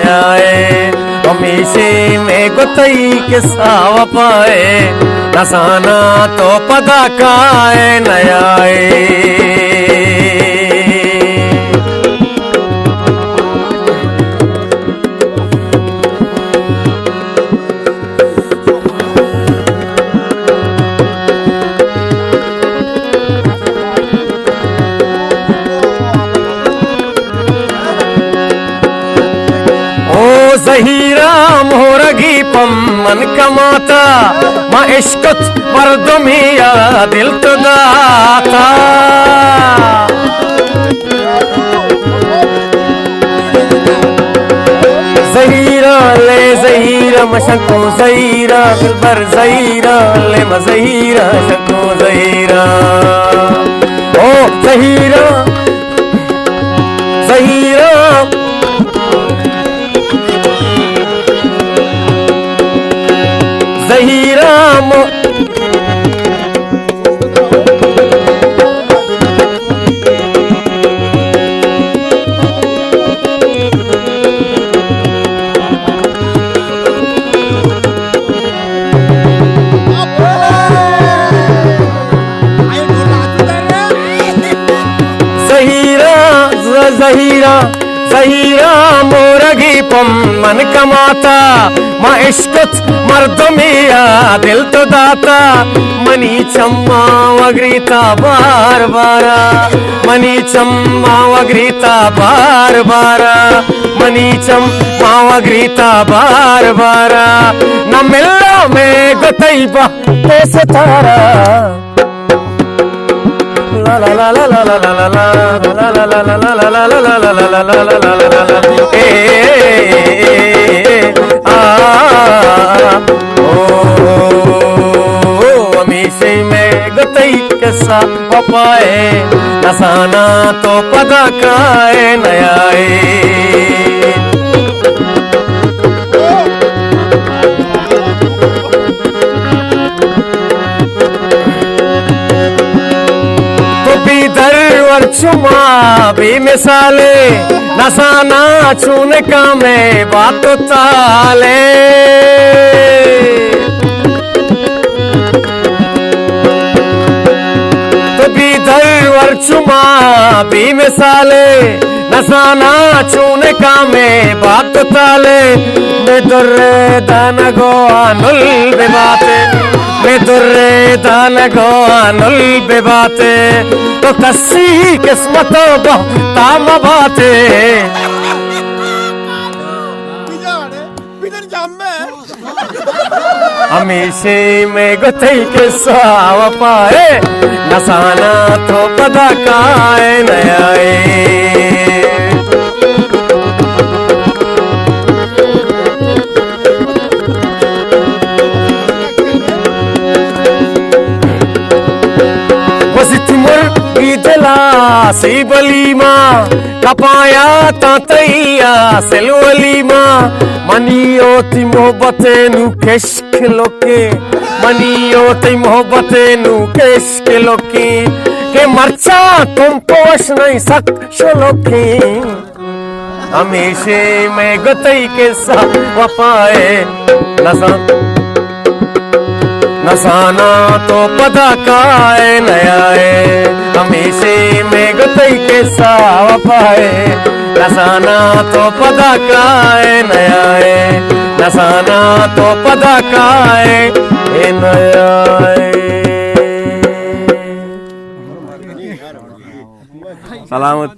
नया हमेशे में गुतई किस्सा वपाए नसाना तो पदा काए नया ज़हीरा मोरगी पम मन कमाता माँ इश्क़त मर्दमिया दिल तो दाता ज़हीरा ले ज़हीरा मशको ज़हीरा दिलबर ज़हीरा ले मज़हीरा शको ज़हीरा ओ ज़हीरा ज़हीरा ज़हीरा ज़हीरा मोरगी पम मन कमाता माँ इश्क़त मर्दमिया दिल तो दाता मनी चम्मा वग्रीता बार बारा मनी चम्मा वग्रीता बार बारा मनी चम्मा वग्रीता बार बारा न मिलना में गतईबा तो सितारा la la la la la la la la la la la la la la la la la la हमेशे में गतई किस्सा वपाए नसाना तो पदा काए नया चुमा बेमिसाले नसाना छूने का में बात ताले तो बीधर वर चुमा बेमिसाले नसाना छूने का में बात ताले मैं दुर्रे दान गो अनुल बेबाते मैं दुर्रे दान गो अनुल बेबाते तो कसी किस्मतों ताम बाते हमेशे में गतई किस्सा वपाए नसाना तो पदा काए नया सी बलीमा कपाया तातैया सेलवलीमा मनियो ती मोहब्बते नु केश्क लोके मनियो ती मोहब्बते नु केश्क लोके के मरचा तुम पोष नहीं सक शोलोके हमेशे में गतई के साथ वपाए नसाना तो पदा काए नया हमेशे में गतई के साथ वपाए नसाना तो पदा काए नया नसाना तो पदा काए नया सलामत।